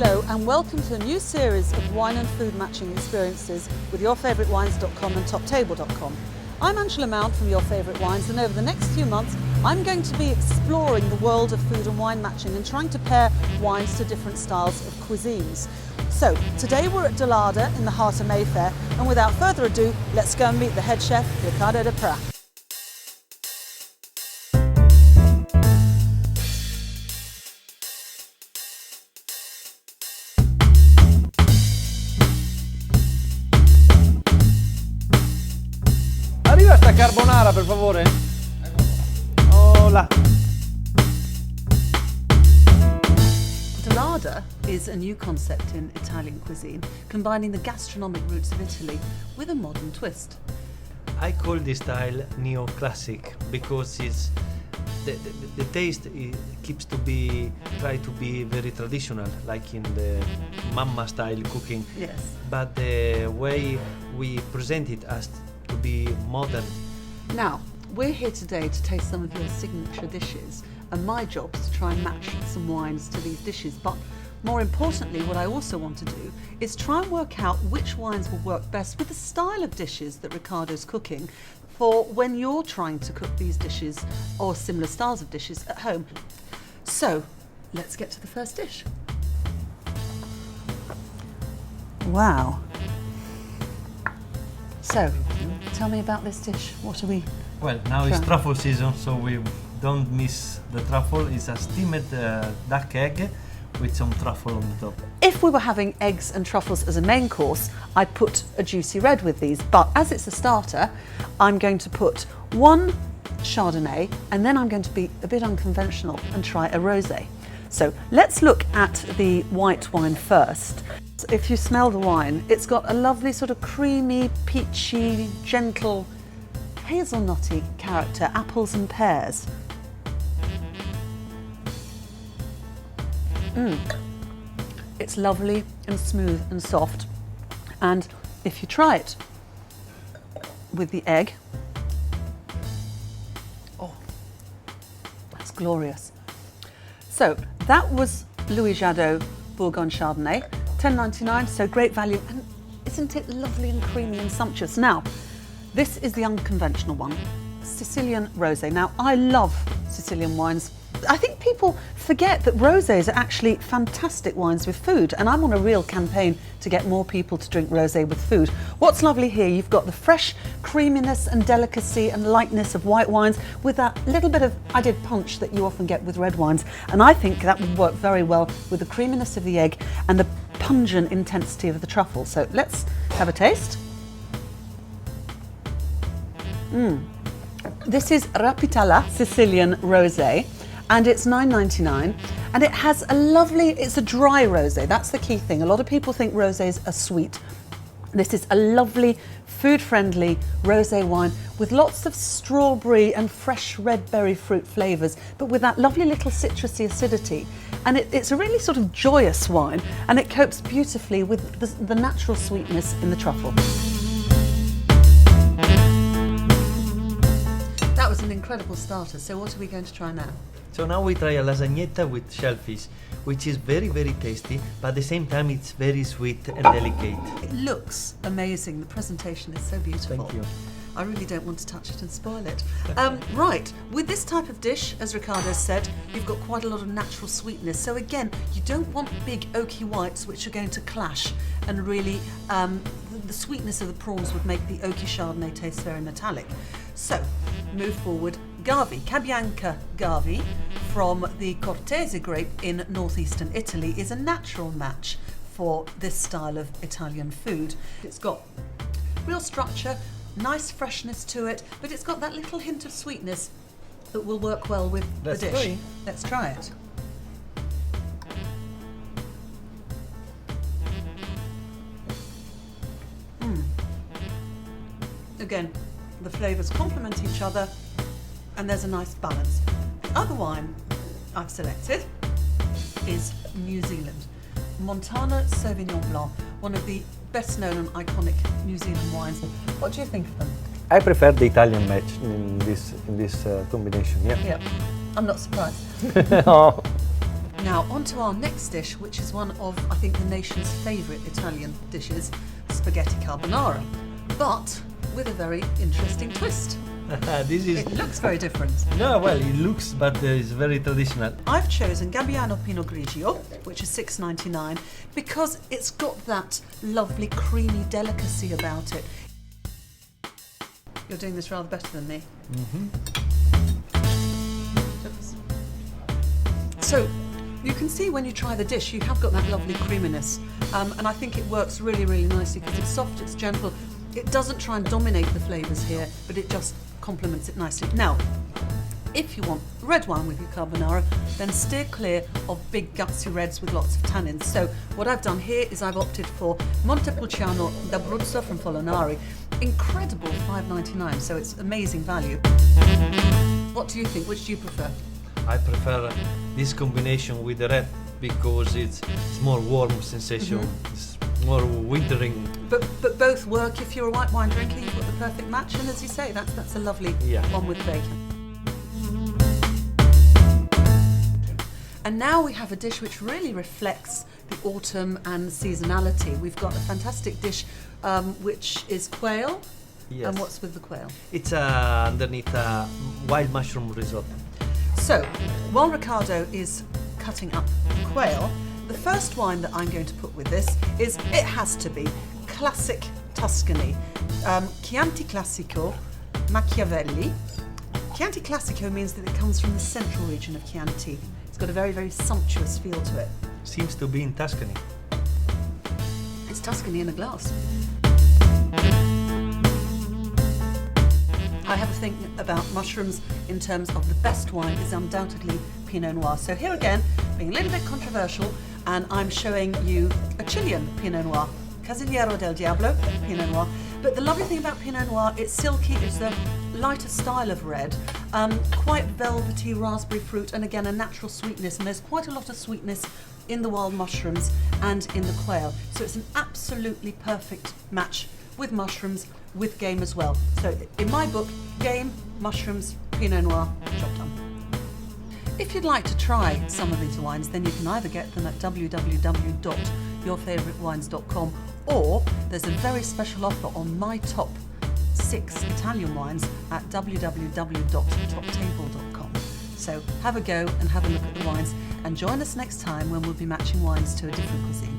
Hello and welcome to a new series of wine and food matching experiences with yourfavoritewines.com and TopTable.com. I'm Angela Mount from Your Favourite Wines, and over the next few months I'm going to be exploring the world of food and wine matching and trying to pair wines to different styles of cuisines. So today we're at Dolada in the heart of Mayfair, and without further ado, let's go and meet the head chef, Ricardo de Prat. Arriva sta carbonara, per favore. Hola. Dolada is a new concept in Italian cuisine, combining the gastronomic roots of Italy with a modern twist. I call this style neo-classic because the taste keeps to be try to be very traditional, like in the mamma style cooking. Yes. But the way we present it as to be modern. Now, we're here today to taste some of your signature dishes, and my job is to try and match some wines to these dishes. But more importantly, what I also want to do is try and work out which wines will work best with the style of dishes that Ricardo's cooking for when you're trying to cook these dishes or similar styles of dishes at home. So, let's get to the first dish. Wow. So, tell me about this dish. What are we? Well, now it's truffle season, so we don't miss the truffle. It's a steamed duck egg with some truffle on the top. If we were having eggs and truffles as a main course, I'd put a juicy red with these, but as it's a starter, I'm going to put one Chardonnay, and then I'm going to be a bit unconventional and try a rosé. So let's look at the white wine first. If you smell the wine, it's got a lovely sort of creamy, peachy, gentle, hazelnutty character, apples and pears. It's lovely and smooth and soft, and if you try it with the egg, oh, that's glorious. So that was Louis Jadot Bourgogne Chardonnay, $10.99, so great value, and isn't it lovely and creamy and sumptuous? Now, this is the unconventional one, Sicilian Rosé. Now, I love Sicilian wines. I think people forget that rosés are actually fantastic wines with food, and I'm on a real campaign to get more people to drink rosé with food. What's lovely here, you've got the fresh creaminess and delicacy and lightness of white wines with that little bit of added punch that you often get with red wines, and I think that would work very well with the creaminess of the egg and the pungent intensity of the truffle. So let's have a taste. This is Rapitala Sicilian Rosé, and it's $9.99, and it has a lovely, it's a dry rosé. That's the key thing. A lot of people think rosés are sweet. This is a lovely, food-friendly rosé wine with lots of strawberry and fresh red berry fruit flavours, but with that lovely little citrusy acidity. And it's a really sort of joyous wine, and it copes beautifully with the natural sweetness in the truffle. That was an incredible starter, so what are we going to try now? So now we try a lasagnetta with shellfish, which is very, very tasty, but at the same time it's very sweet and delicate. It looks amazing. The presentation is so beautiful. Thank you. I really don't want to touch it and spoil it. Right, with this type of dish, as Ricardo said, you've got quite a lot of natural sweetness. So again, you don't want big oaky whites which are going to clash, and really the sweetness of the prawns would make the oaky Chardonnay taste very metallic. So, move forward. Gavi, Cabianca Gavi, from the Cortese grape in northeastern Italy, is a natural match for this style of Italian food. It's got real structure, nice freshness to it, but it's got that little hint of sweetness that will work well with the dish. Try. Let's try it. Again, the flavours complement each other, and there's a nice balance. The other wine I've selected is New Zealand. Montana Sauvignon Blanc, one of the best known and iconic New Zealand wines. What do you think of them? I prefer the Italian match in this combination. Yeah. Yeah, I'm not surprised. Oh. Now, on to our next dish, which is one of, I think, the nation's favourite Italian dishes, spaghetti carbonara, but with a very interesting twist. This is. It looks very different. No, well, it looks, but it's very traditional. I've chosen Gabbiano Pinot Grigio, which is $6.99, because it's got that lovely creamy delicacy about it. You're doing this rather better than me. So, you can see when you try the dish, you have got that lovely creaminess, and I think it works really, really nicely because it's soft, it's gentle. It doesn't try and dominate the flavours here, but it just complements it nicely. Now, if you want red wine with your carbonara, then steer clear of big gutsy reds with lots of tannins. So what I've done here is I've opted for Montepulciano d'Abruzzo from Folinari. Incredible $5.99, so it's amazing value. What do you think? Which do you prefer? I prefer this combination with the red because it's more warm sensation. It's more wintering. But both work. If you're a white wine drinker, you've got the perfect match, and as you say, that's a lovely one with bacon. And now we have a dish which really reflects the autumn and seasonality. We've got a fantastic dish which is quail. Yes. And what's with the quail? It's underneath a wild mushroom risotto. So, while Riccardo is cutting up quail, the first wine that I'm going to put with this is, it has to be, classic Tuscany. Chianti Classico Machiavelli. Chianti Classico means that it comes from the central region of Chianti. It's got a very, very sumptuous feel to it. Seems to be in Tuscany. It's Tuscany in a glass. I have a thing about mushrooms in terms of the best wine is undoubtedly Pinot Noir. So here again, being a little bit controversial, and I'm showing you a Chilean Pinot Noir, Casillero del Diablo Pinot Noir. But the lovely thing about Pinot Noir, it's silky, it's a lighter style of red, quite velvety raspberry fruit, and again a natural sweetness, and there's quite a lot of sweetness in the wild mushrooms and in the quail. So it's an absolutely perfect match with mushrooms, with game as well. So in my book, game, mushrooms, Pinot Noir, job done. If you'd like to try some of these wines, then you can either get them at www.yourfavoritewines.com, or there's a very special offer on my top 6 Italian wines at www.toptable.com. So have a go and have a look at the wines, and join us next time when we'll be matching wines to a different cuisine.